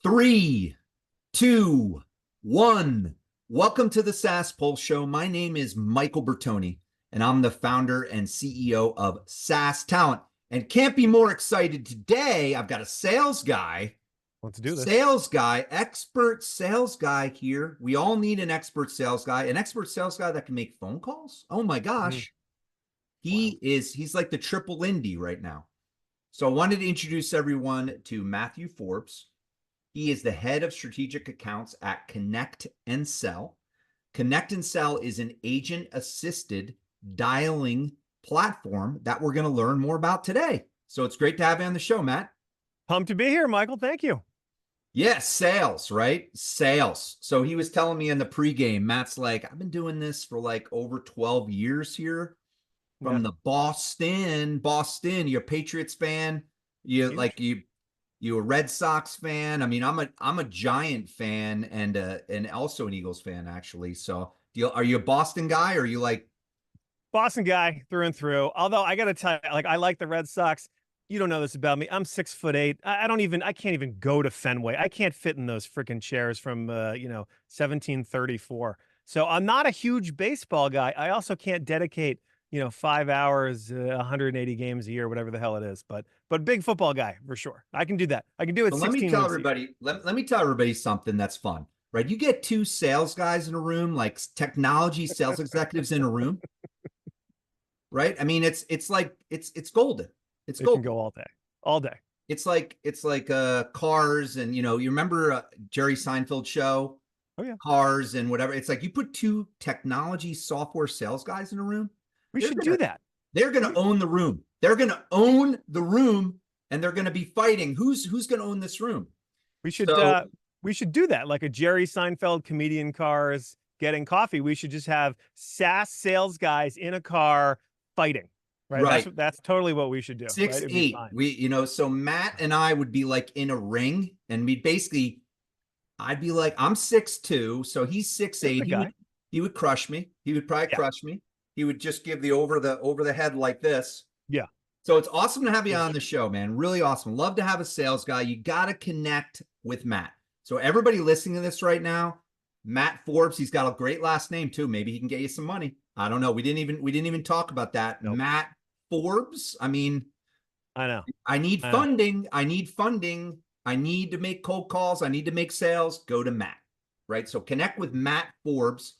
Three, two, one. Welcome to the SaaS Pulse Show. My name is Michael Bertoni, and I'm the founder and CEO of SaaS Talent. And can't be more excited today. I've got a sales guy, expert sales guy here. We all need an expert sales guy that can make phone calls. Oh my gosh. He's like the triple Indy right now. So I wanted to introduce everyone to Matthew Forbes. He is the head of strategic accounts at ConnectAndSell. ConnectAndSell is an agent-assisted dialing platform that we're going to learn more about today. So it's great to have you on the show, Matt. Pumped to be here, Michael. Thank you. Yes, sales, right? Sales. So he was telling me in the pregame, Matt's like, I've been doing this for like over 12 years here from the Boston. You're a Patriots fan. You a Red Sox fan. I mean, I'm a Giant fan and also an Eagles fan, actually. So are you a Boston guy, or are you like Boston guy through and through? Although I gotta tell you, like, I like the Red Sox. You don't know this about me. I'm 6'8". I can't even go to Fenway. I can't fit in those freaking chairs from 1734. So I'm not a huge baseball guy. I also can't dedicate 5 hours, 180 games a year, whatever the hell it is. But big football guy for sure. I can do that. I can do it. So let me tell everybody. Let me tell everybody something that's fun, right? You get two sales guys in a room, like technology sales executives in a room, right? I mean, it's golden. It's golden. It can go all day, all day. It's like Cars, and you remember Jerry Seinfeld show? Oh yeah, Cars and whatever. It's like you put two technology software sales guys in a room. We should do that. They're going to own the room. They're going to own the room, and they're going to be fighting. Who's going to own this room? We should do that, like a Jerry Seinfeld comedian Cars getting coffee. We should just have SaaS sales guys in a car fighting. Right. That's totally what we should do. 6'8". So Matt and I would be like in a ring, and I'd be like, I'm 6'2", so he's 6'8". He would crush me. He would probably crush me. He would just give the over the head like this. Yeah. So it's awesome to have you on the show, man. Really awesome. Love to have a sales guy. You got to connect with Matt. So everybody listening to this right now, Matt Forbes, he's got a great last name too. Maybe he can get you some money. I don't know. We didn't even talk about that. Nope. Matt Forbes. I mean, I know. I need funding. I need to make cold calls. I need to make sales. Go to Matt, right? So connect with Matt Forbes.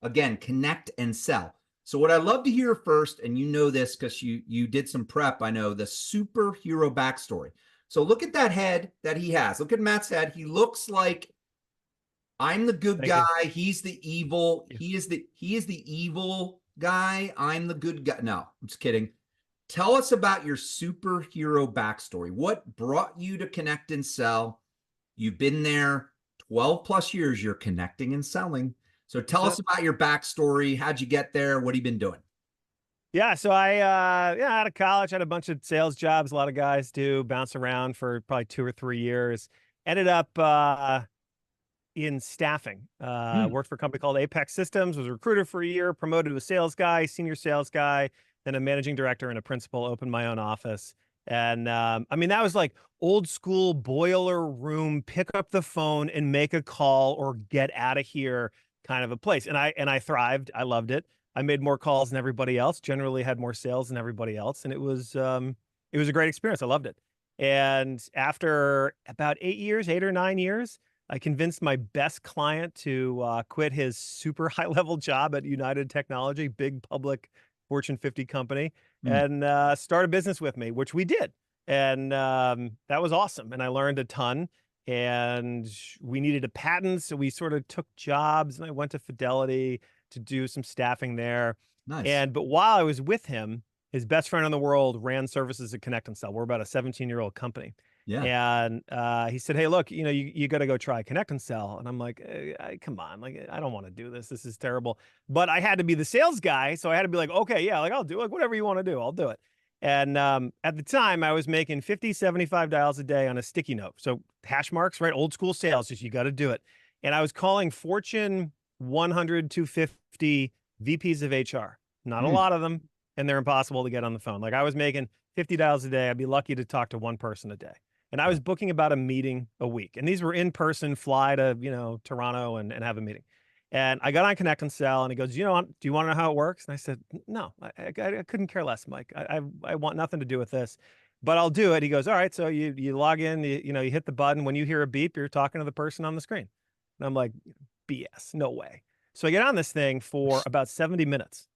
Again, ConnectAndSell. So what I love to hear first, and you know this because you did some prep, I know, the superhero backstory. So look at that head that he has. Look at Matt's head. He looks like, I'm the good guy. He's the evil. Yeah. He is the evil guy. I'm the good guy. No, I'm just kidding. Tell us about your superhero backstory. What brought you to ConnectAndSell? You've been there 12 plus years. You're connecting and selling. So tell us about your backstory. How'd you get there? What have you been doing? Yeah, so I out of college, had a bunch of sales jobs. A lot of guys do, bounce around for probably 2 or 3 years. Ended up in staffing. Worked for a company called Apex Systems, was a recruiter for a year, promoted to a sales guy, senior sales guy, then a managing director and a principal, opened my own office. And I mean, that was like old school boiler room, pick up the phone and make a call or get out of here kind of a place. And I thrived. I loved it. I made more calls than everybody else, generally had more sales than everybody else. And it was a great experience. I loved it. And after about 8 or 9 years, I convinced my best client to quit his super high level job at United Technology, big public Fortune 50 company, and start a business with me, which we did. And that was awesome. And I learned a ton. And we needed a patent, so we sort of took jobs, and I went to Fidelity to do some staffing there. Nice. But while I was with him, his best friend in the world ran services at ConnectAndSell. We're about a 17-year-old company. Yeah. And he said, hey, look, you got to go try ConnectAndSell. And I'm like, come on, like, I don't want to do this. This is terrible. But I had to be the sales guy. So I had to be like, okay, yeah, like I'll do like whatever you want to do. I'll do it. And at the time, I was making 50, 75 dials a day on a sticky note. So hash marks, right? Old school sales, just you got to do it. And I was calling Fortune 100, 250 VPs of HR. Not a lot of them, and they're impossible to get on the phone. Like I was making 50 dials a day. I'd be lucky to talk to one person a day. And I was booking about a meeting a week. And these were in person, fly to, Toronto and have a meeting. And I got on Connect and Sell, and he goes, do you want to know how it works? And I said, no, I couldn't care less, Mike. I want nothing to do with this, but I'll do it. He goes, all right. So you log in, you hit the button. When you hear a beep, you're talking to the person on the screen. And I'm like, BS, no way. So I get on this thing for about 70 minutes,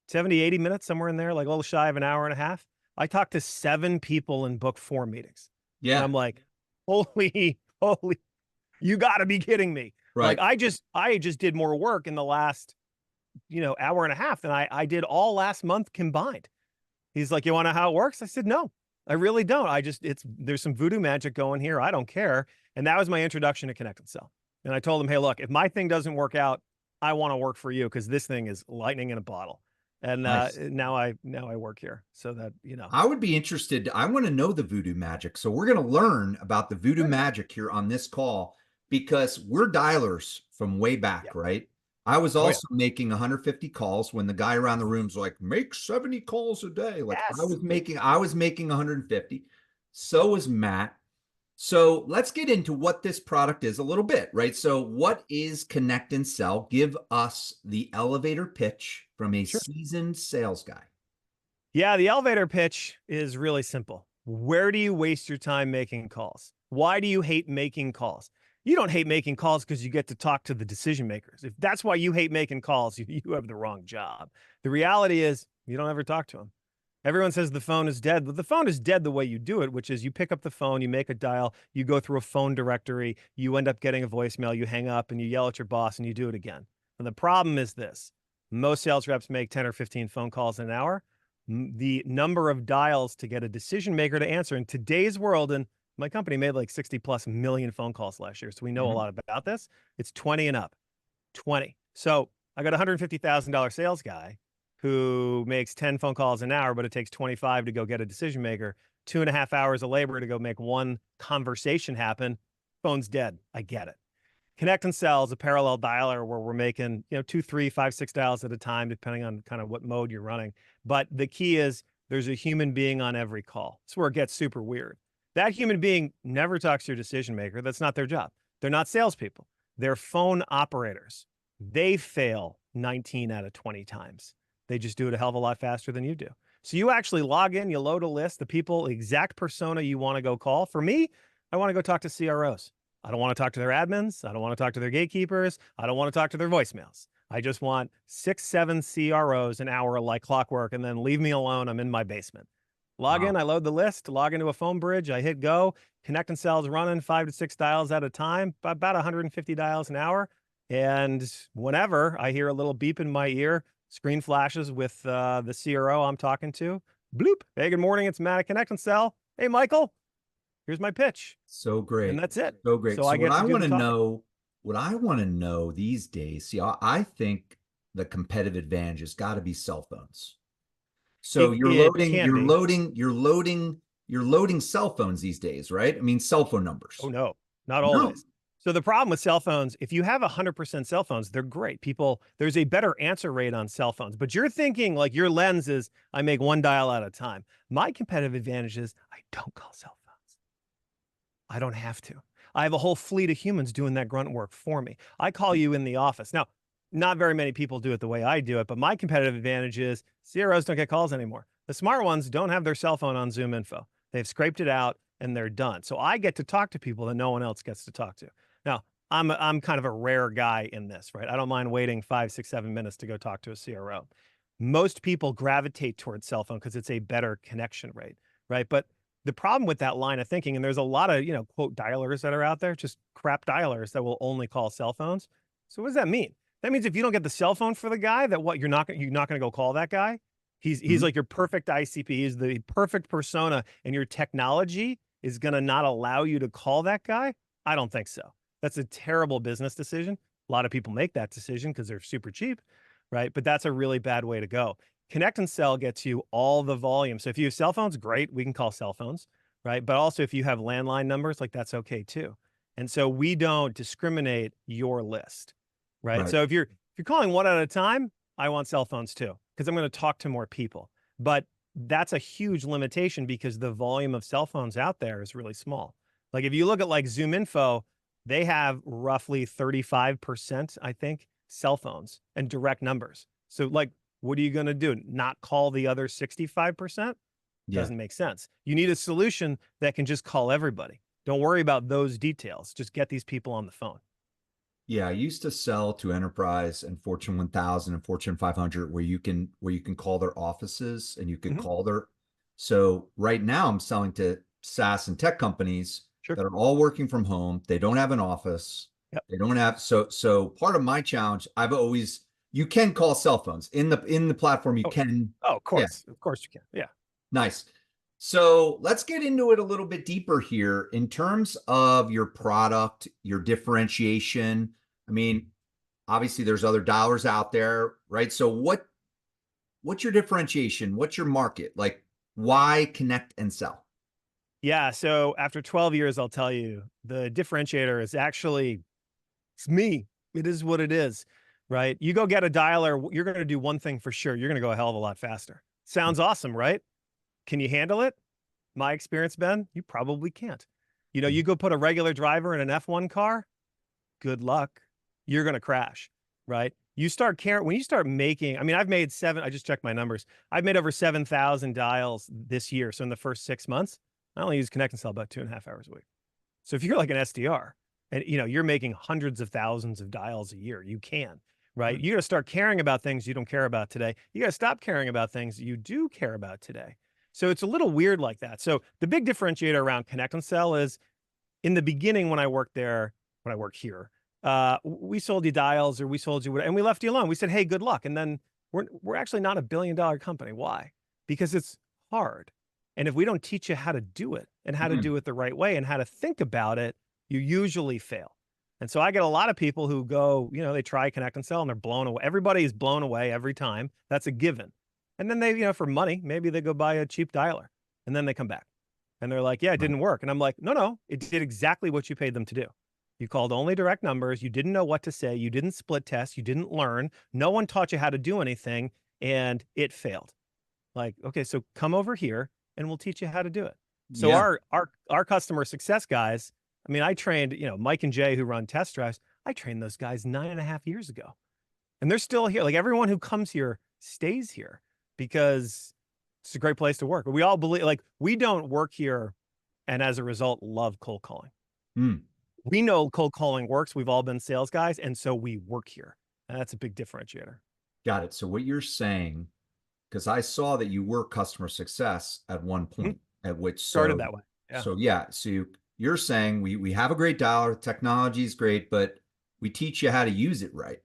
70, 80 minutes, somewhere in there, like a little shy of an hour and a half. I talked to 7 people and booked 4 meetings. And Yeah. I'm like, holy, you gotta be kidding me. Right. Like I just did more work in the last, hour and a half than I did all last month combined. He's like, you want to know how it works? I said, no, I really don't. There's some voodoo magic going here. I don't care. And that was my introduction to Connect and Sell. And I told him, hey, look, if my thing doesn't work out, I want to work for you because this thing is lightning in a bottle. And Nice. now I work here so that, I would be interested. I want to know the voodoo magic. So we're going to learn about the voodoo magic here on this call because we're dialers from way back, Yeah. right? I was also making 150 calls when the guy around the room's like, make 70 calls a day. Like Yes. I was making 150. So was Matt. So let's get into what this product is a little bit, right? So what is Connect and Sell? Give us the elevator pitch from a seasoned sales guy. Yeah, the elevator pitch is really simple. Where do you waste your time making calls? Why do you hate making calls? You don't hate making calls because you get to talk to the decision makers. If that's why you hate making calls, you have the wrong job. The reality is you don't ever talk to them. Everyone says the phone is dead, but the phone is dead the way you do it, which is you pick up the phone, you make a dial, you go through a phone directory, you end up getting a voicemail, you hang up and you yell at your boss and you do it again. And the problem is this. Most sales reps make 10 or 15 phone calls an hour. The number of dials to get a decision maker to answer in today's world, and my company made like 60 plus million phone calls last year, so we know a lot about this. It's 20 and up, 20. So I got a $150,000 sales guy who makes 10 phone calls an hour, but it takes 25 to go get a decision maker, 2.5 hours of labor to go make one conversation happen. Phone's dead. I get it. Connect and Sell is a parallel dialer where we're making, 2, 3, 5, 6 dials at a time, depending on kind of what mode you're running. But the key is there's a human being on every call. That's where it gets super weird. That human being never talks to your decision maker. That's not their job. They're not salespeople. They're phone operators. They fail 19 out of 20 times. They just do it a hell of a lot faster than you do. So you actually log in, you load a list, the people, exact persona you want to go call. For me, I want to go talk to CROs. I don't want to talk to their admins. I don't want to talk to their gatekeepers. I don't want to talk to their voicemails. I just want 6, 7 CROs an hour like clockwork, and then leave me alone. I'm in my basement. Log in, I load the list, log into a phone bridge, I hit go. Connect and Sell is running 5 to 6 dials at a time, about 150 dials an hour. And whenever I hear a little beep in my ear, screen flashes with the CRO I'm talking to. Bloop. Hey, good morning. It's Matt at Connect and Sell. Hey, Michael, here's my pitch. So great. And that's it. So great. So what I want to know, know these days, see, I think the competitive advantage has got to be cell phones. So you're loading cell phones these days, right? I mean, cell phone numbers. Oh, no, not always. So the problem with cell phones, if you have 100% cell phones, they're great. There's a better answer rate on cell phones, but you're thinking like your lens is, I make 1 dial at a time. My competitive advantage is I don't call cell phones. I don't have to. I have a whole fleet of humans doing that grunt work for me. I call you in the office. Now, not very many people do it the way I do it, but my competitive advantage is CROs don't get calls anymore. The smart ones don't have their cell phone on Zoom info. They've scraped it out and they're done. So I get to talk to people that no one else gets to talk to. Now, I'm kind of a rare guy in this, right? I don't mind waiting 5, 6, 7 minutes to go talk to a CRO. Most people gravitate towards cell phone because it's a better connection rate, right? But the problem with that line of thinking, and there's a lot of, quote dialers that are out there, just crap dialers that will only call cell phones. So what does that mean? That means if you don't get the cell phone for the guy, that what you're not going to go call that guy. He's like your perfect ICP. He's the perfect persona, and your technology is going to not allow you to call that guy. I don't think so. That's a terrible business decision. A lot of people make that decision because they're super cheap, right? But that's a really bad way to go. Connect and Sell gets you all the volume. So if you have cell phones, great, we can call cell phones, right? But also if you have landline numbers, like that's okay too. And so we don't discriminate your list, right? So if you're calling one at a time, I want cell phones too, because I'm going to talk to more people. But that's a huge limitation because the volume of cell phones out there is really small. Like if you look at like Zoom Info, they have roughly 35%, I think, cell phones and direct numbers. So like, what are you going to do? Not call the other 65%? Yeah. Doesn't make sense. You need a solution that can just call everybody. Don't worry about those details. Just get these people on the phone. Yeah, I used to sell to enterprise and Fortune 1000 and Fortune 500 where you can call their offices and you could Mhm. call their. So right now I'm selling to SaaS and tech companies Sure. that are all working from home. They don't have an office. Yep. They don't have so part of my challenge, I've always you can call cell phones in the platform you Oh, can. oh, of Yeah, course. Of course you can. Yeah. nice. So let's get into it a little bit deeper here in terms of your product, your differentiation. I mean, obviously there's other dollars out there, right? So what's your differentiation? What's your market? Like why connect and sell? Yeah. So after 12 years, I'll tell you the differentiator is actually it's me. It is what it is, right? You go get a dialer, you're going to do one thing for sure. You're going to go a hell of a lot faster. Sounds awesome, right? Can you handle it? My experience, Ben, you probably can't. You know, you go put a regular driver in an F1 car, good luck. You're going to crash, right? You start caring when you start making, I mean, I just checked my numbers. I've made over 7,000 dials this year. So in the first 6 months, I only use ConnectAndSell about 2.5 hours a week. So if you're like an SDR and you know you're making hundreds of thousands of dials a year, you can, right? You got to start caring about things you don't care about today. You got to stop caring about things you do care about today. So it's a little weird like that. So the big differentiator around Connect and Sell is in the beginning when I worked there, when I work here, we sold you dials or we sold you, and we left you alone. We said, hey, good luck. And then we're actually not $1 billion company. Why? Because it's hard. And if we don't teach you how to do it and how to Mm, do it the right way and how to think about it, you usually fail. And so I get a lot of people who go, you know, they try Connect and Sell and they're blown away. Everybody is blown away every time. That's a given. And then they, you know, for money, maybe they go buy a cheap dialer and then they come back and they're like, yeah, it right. didn't work. And I'm like, no, it did exactly what you paid them to do. You called only direct numbers. You didn't know what to say. You didn't split test. You didn't learn. No one taught you how to do anything and it failed. Like, okay, so come over here and we'll teach you how to do it. So Yeah. our customer success guys, I mean, I trained, you know, Mike and Jay who run test drives. I trained those guys 9.5 years ago. And they're still here. Like everyone who comes here stays here because it's a great place to work. We all believe like we don't work here and as a result love cold calling. Mm, We know cold calling works. We've all been sales guys, and so we work here. And that's a big differentiator. got it. So what you're saying, because I saw that you were customer success at one Mhm. point, at which Started that way. Yeah. so yeah, so you're saying we have a great dollar, technology is great, but we teach you how to use it right.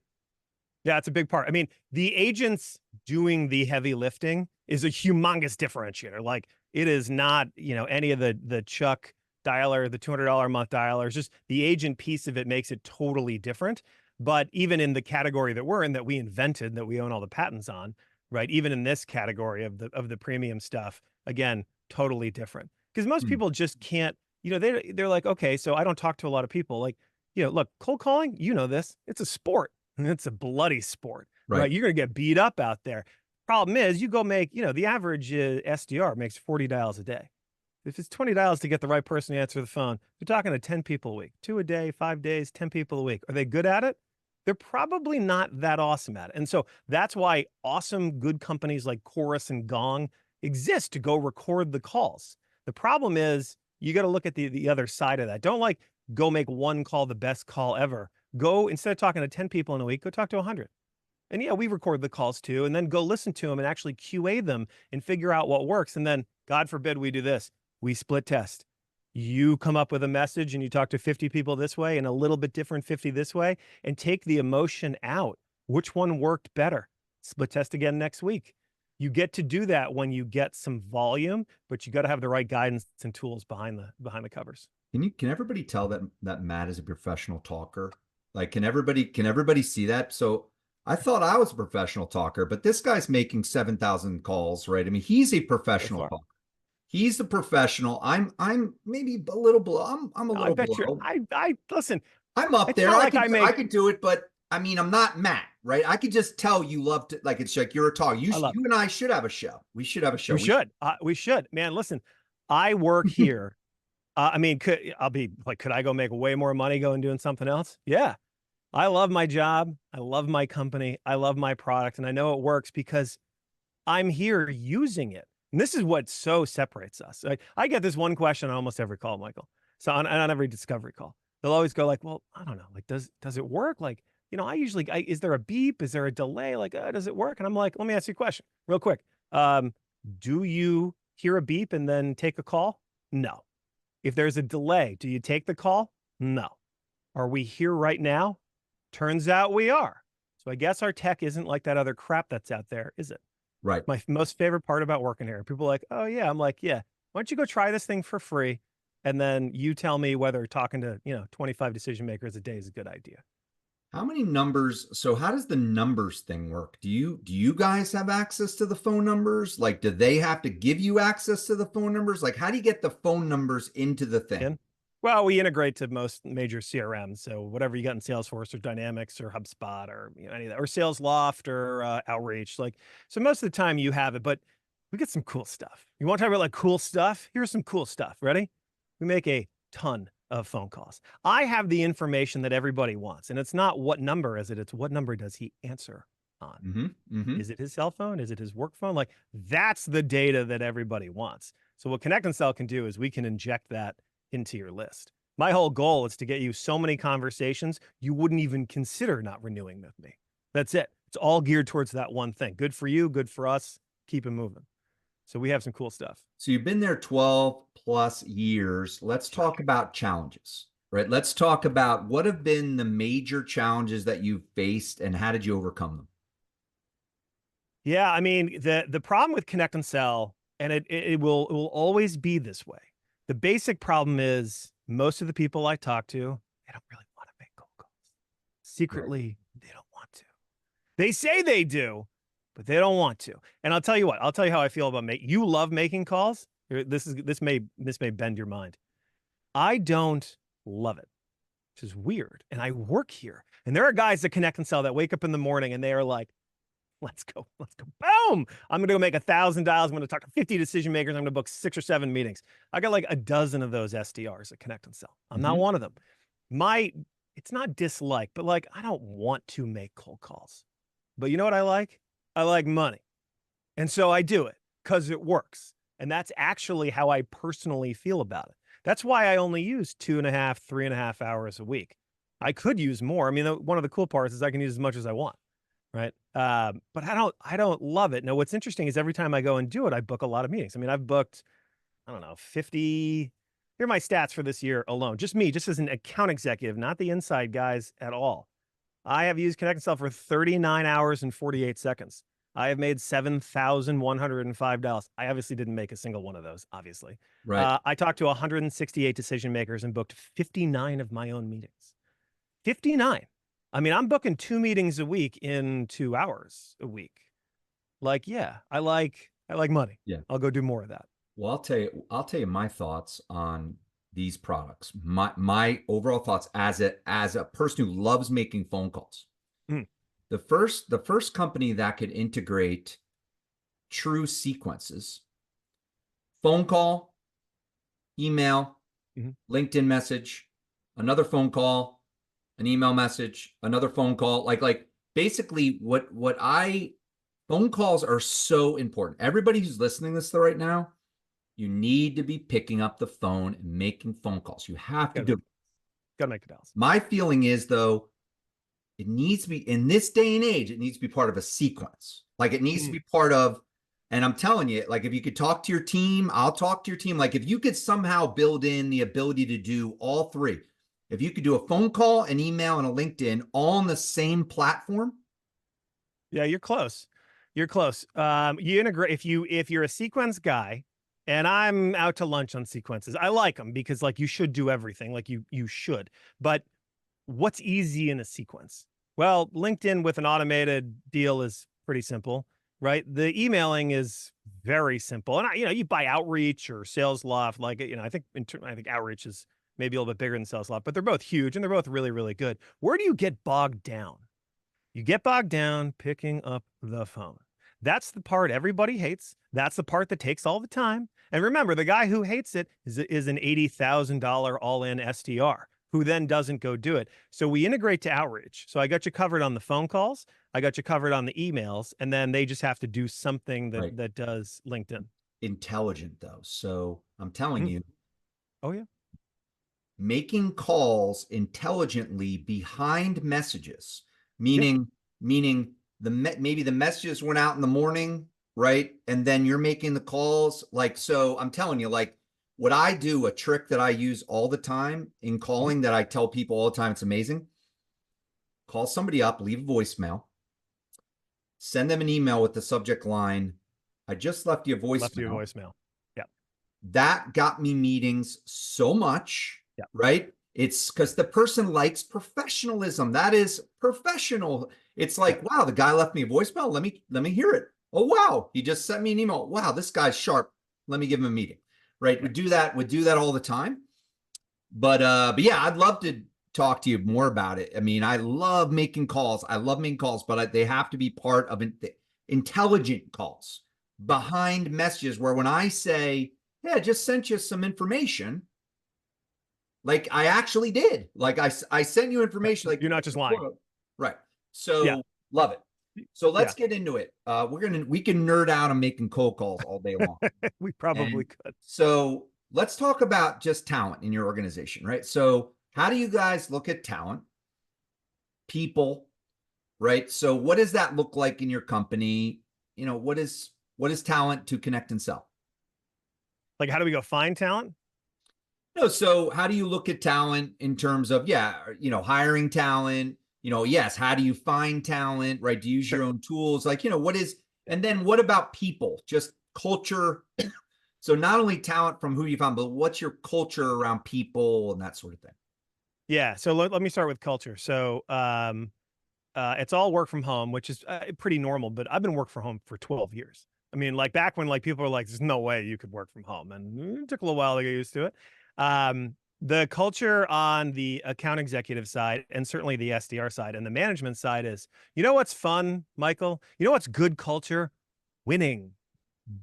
Yeah, it's a big part. I mean, the agents doing the heavy lifting is a humongous differentiator. Like it is not, you know, any of the Chuck dialer, the $200 a month dialers, just the agent piece of it makes it totally different. But even in the category that we're in, that we invented, that we own all the patents on, right? Even in this category of the premium stuff, again, totally different. Because most Mm, people just can't, you know, they're like, okay, so I don't talk to a lot of people. Like, you know, look, cold calling, you know this, it's a sport. It's a bloody sport, right. right? You're going to get beat up out there. Problem is, you go make, you know, the average SDR makes 40 dials a day. If it's 20 dials to get the right person to answer the phone, you're talking to 10 people a week, 2 a day, 5 days, 10 people a week. Are they good at it? They're probably not that awesome at it. And so that's why awesome, good companies like Chorus and Gong exist to go record the calls. The problem is you got to look at the other side of that. Don't like go make one call the best call ever. Go instead of talking to 10 people in a week, go talk to 100. And yeah, we record the calls too, and then go listen to them and actually QA them and figure out what works. And then, God forbid, we do this. We split test. You come up with a message and you talk to 50 people this way and a little bit different 50 this way and take the emotion out. Which one worked better? Split test again next week. You get to do that when you get some volume, but you got to have the right guidance and tools behind the covers. Can everybody tell that Matt is a professional talker? Like, can everybody see that? So I thought I was a professional talker, but this guy's making 7,000 calls, right? I mean, he's a So professional far. talker. He's the professional. I'm maybe a little below. I'm a I little bet you're, below. I listen, I'm up it's there. not like I I make, could do it, but I mean, I'm not Matt, right? I could just tell you love to like it's like you're a talker. I love You and I should have a show. We should have a show. We should. We should. Man, listen, I work here I mean, could I go make way more money going doing something else? Yeah. I love my job. I love my company. I love my product. And I know it works because I'm here using it. And this is what so separates us. I get this one question on almost every call, Michael. So on every discovery call, they'll always go like, well, I don't know. Like, does it work? Like, is there a beep? Is there a delay? Like, does it work? And I'm like, let me ask you a question real quick. Do you hear a beep and then take a call? No. If there's a delay, do you take the call? No. Are we here right now? Turns out we are. So I guess our tech isn't like that other crap that's out there, is it? Right. My most favorite part about working here. People are like, oh yeah. I'm like, yeah. Why don't you go try this thing for free? And then you tell me whether talking to, 25 decision makers a day is a good idea. How many numbers? So how does the numbers thing work? Do you guys have access to the phone numbers? Like, do they have to give you access to the phone numbers? Like, how do you get the phone numbers into the thing? Well, we integrate to most major CRMs. So whatever you got in Salesforce or Dynamics or HubSpot or any of that, or SalesLoft or Outreach. So most of the time you have it, but we get some cool stuff. You want to talk about like cool stuff? Here's some cool stuff. Ready? We make a ton of phone calls. I have the information that everybody wants, and it's not what number is it? It's what number does he answer on? Is it his cell phone? Is it his work phone? Like that's the data that everybody wants. So what ConnectAndSell can do is we can inject that into your list. My whole goal is to get you so many conversations you wouldn't even consider not renewing with me. That's it. It's all geared towards that one thing. Good for you, good for us. Keep it moving. So we have some cool stuff. So you've been there 12 plus years. Let's talk about challenges, right? Let's talk about what have been the major challenges that you've faced and how did you overcome them? Yeah, I mean, the problem with ConnectAndSell, and it will always be this way. The basic problem is most of the people I talk to, they don't really want to make cold calls. Secretly, they don't want to. They say they do, but they don't want to. And I'll tell you what, I'll tell you how I feel about you love making calls. This may bend your mind. I don't love it, which is weird. And I work here. And there are guys that ConnectAndSell that wake up in the morning and they are like, let's go. Boom. I'm going to go make 1,000 dials. I'm going to talk to 50 decision makers. I'm going to book 6 or 7 meetings. I got like a dozen of those SDRs at ConnectAndSell. I'm not one of them. It's not dislike, but like, I don't want to make cold calls. But you know what I like? I like money. And so I do it because it works. And that's actually how I personally feel about it. That's why I only use 2.5, 3.5 hours a week. I could use more. I mean, one of the cool parts is I can use as much as I want. Right. But I don't love it. Now, what's interesting is every time I go and do it, I book a lot of meetings. I mean, I've booked, I don't know, 50. Here are my stats for this year alone. Just me, just as an account executive, not the inside guys at all. I have used ConnectAndSell for 39 hours and 48 seconds. I have made $7,105. I obviously didn't make a single one of those, obviously. Right. I talked to 168 decision makers and booked 59 of my own meetings. 59. I mean, I'm booking 2 meetings a week in 2 hours a week. Like, yeah, I like money. Yeah. I'll go do more of that. Well, I'll tell you my thoughts on these products. My overall thoughts as a person who loves making phone calls. The first company that could integrate true sequences, phone call, email, LinkedIn message, another phone call, an email message, another phone call, like basically phone calls are so important. Everybody who's listening to this right now, you need to be picking up the phone and making phone calls. You have to do it. Gotta make the dials. My feeling is though, it needs to be in this day and age, it needs to be part of a sequence. Like it needs to be part of, and I'm telling you, like if you could talk to your team, I'll talk to your team. Like if you could somehow build in the ability to do all three, if you could do a phone call, an email, and a LinkedIn all on the same platform. Yeah, you're close. You're close. You integrate if you're a sequence guy, and I'm out to lunch on sequences. I like them because like you should do everything, like you should. But what's easy in a sequence? Well, LinkedIn with an automated deal is pretty simple, right? The emailing is very simple, and you buy Outreach or SalesLoft. Like I think Outreach is maybe a little bit bigger than SalesLoft, but they're both huge and they're both really, really good. Where do you get bogged down? You get bogged down picking up the phone. That's the part everybody hates. That's the part that takes all the time. And remember, the guy who hates it is an $80,000 all-in SDR who then doesn't go do it. So we integrate to outreach. So I got you covered on the phone calls. I got you covered on the emails, and then they just have to do something Right. that does LinkedIn. Intelligent though. So I'm telling you, Oh yeah. making calls intelligently behind messages, Yeah. meaning maybe the messages went out in the morning, right? And then you're making the calls. Like, so I'm telling you, like what I do, a trick that I use all the time in calling that I tell people all the time, it's amazing. Call somebody up, leave a voicemail, send them an email with the subject line, I just left you a Left you a voicemail. voicemail. Yeah. That got me meetings so much, Yeah. right? It's because the person likes professionalism. That is professional. It's like, Yeah. wow, the guy left me a voicemail. Let me hear it. Oh, wow, he just sent me an email. Wow, this guy's sharp. Let me give him a meeting. Right? Right. Would do that all the time. But yeah, I'd love to talk to you more about it. I mean, I love making calls. I love making calls, but they have to be part of intelligent calls behind messages where when I say, hey, I just sent you some information, like I actually did. Like I sent you information, like You're not just lying. right. Yeah. So love it. So Yeah. let's get into it. We can nerd out on making cold calls all day long. We probably And could. so let's talk about just talent in your organization, right? So how do you guys look at talent, people, right? So what does that look like in your company? You know, what is talent to connect and sell? Like, how do we go find talent? No, so how do you look at talent in terms of, yeah, you know, hiring talent, you know, yes, how do you find talent, right? Do you use Sure. your own tools? Like, you know, what is, and then what about people? Just culture. So not only talent from who you found, but what's your culture around people and that sort of thing? Yeah. So let me start with culture. So it's all work from home, which is pretty normal, but I've been work from home for 12 years. I mean, like back when like people were like, there's no way you could work from home. And it took a little while to get used to it. The culture on the account executive side and certainly the SDR side and the management side is, you know what's fun, Michael? You know what's good culture? Winning.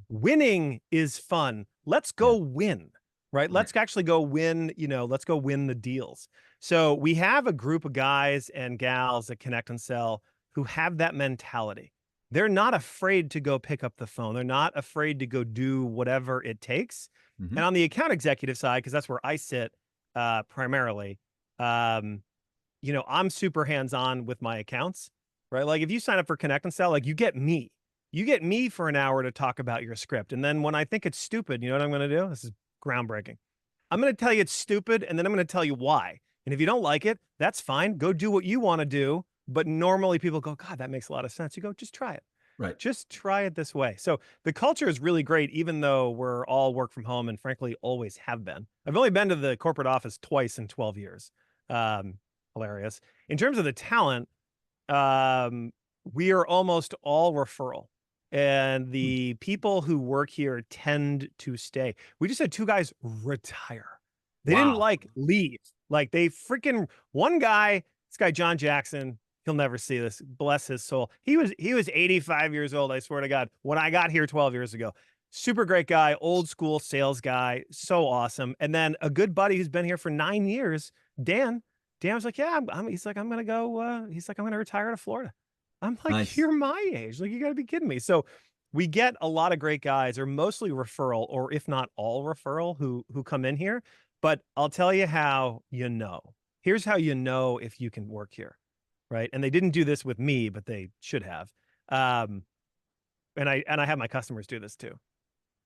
Winning is fun. Let's Yeah, go win, right? right. Let's actually go win, let's go win the deals. So we have a group of guys and gals that Connect and Sell who have that mentality. They're not afraid to go pick up the phone. They're not afraid to go do whatever it takes. Mm-hmm. And on the account executive side, because that's where I sit primarily, I'm super hands-on with my accounts, right? Like if you sign up for Connect and Sell, like you get me. You get me for an hour to talk about your script. And then when I think it's stupid, you know what I'm going to do? This is groundbreaking. I'm going to tell you it's stupid, and then I'm going to tell you why. And if you don't like it, that's fine. Go do what you want to do. But normally people go, God, that makes a lot of sense. You go, just try it. Right. Just try it this way. So the culture is really great, even though we're all work from home and frankly always have been. I've only been to the corporate office twice in 12 years. Hilarious. In terms of the talent, we are almost all referral. And the people who work here tend to stay. We just had two guys retire. They didn't Wow. like leave. Like they freaking one guy, this guy John Jackson, he'll never see this. Bless his soul. He was 85 years old, I swear to God, when I got here 12 years ago. Super great guy, old school sales guy, so awesome. And then a good buddy who's been here for 9 years, Dan. Dan was like, yeah, he's like, I'm gonna go. He's like, I'm gonna retire to Florida. I'm like, Nice. you're my age. Like, you got to be kidding me. So we get a lot of great guys, or mostly referral, or if not all referral, who come in here. But I'll tell you how you know. Here's how you know if you can work here, right? And they didn't do this with me, but they should have. And I have my customers do this too.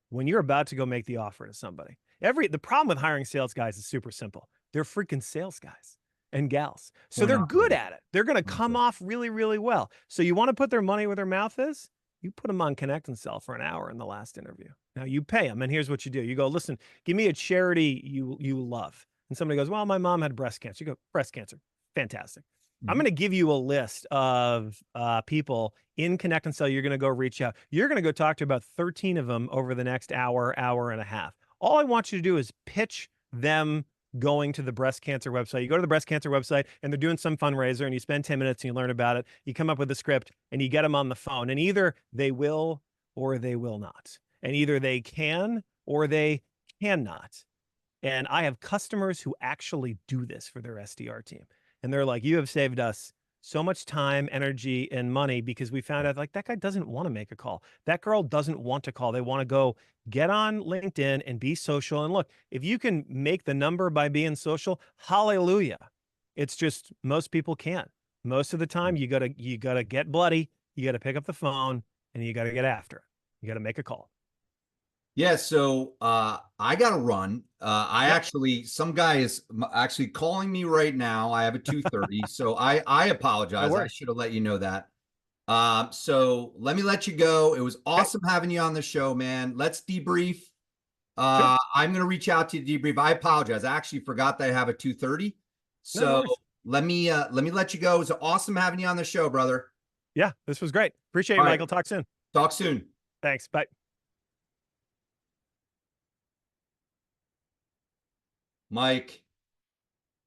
When you're about to go make the offer to somebody, the problem with hiring sales guys is super simple. They're freaking sales guys and gals. So Point they're good operative. at it. They're going to come off really, really well. So you want to put their money where their mouth is? You put them on Connect and Sell for an hour in the last interview. Now you pay them. And here's what you do. You go, listen, give me a charity you love. And somebody goes, well, my mom had breast cancer. You go, breast cancer. Fantastic. I'm Mhm. going to give you a list of people in Connect and Sell. You're going to go reach out. You're going to go talk to about 13 of them over the next hour, hour and a half. All I want you to do is pitch them going to the breast cancer website. You go to the breast cancer website and they're doing some fundraiser and you spend 10 minutes and you learn about it. You come up with a script and you get them on the phone, and either they will or they will not. And either they can or they cannot. And I have customers who actually do this for their SDR team. And they're like, you have saved us so much time, energy, and money, because we found out like that guy doesn't want to make a call. That girl doesn't want to call. They want to go get on LinkedIn and be social. And look, if you can make the number by being social, hallelujah. It's just most people can't. Most of the time you gotta get bloody, you gotta pick up the phone, and you gotta get after it. You gotta make a call. Yeah, so I got to run. Some guy is actually calling me right now. I have a 2:30, so I apologize. I should have let you know that. So let me let you go. It was awesome having you on the show, man. Let's debrief. Sure. I'm going to reach out to you to debrief. I apologize. I actually forgot that I have a 2:30. So let me let you go. It was awesome having you on the show, brother. Yeah, this was great. Appreciate it, Michael. Talk soon. Talk soon. Thanks. Bye. Mike.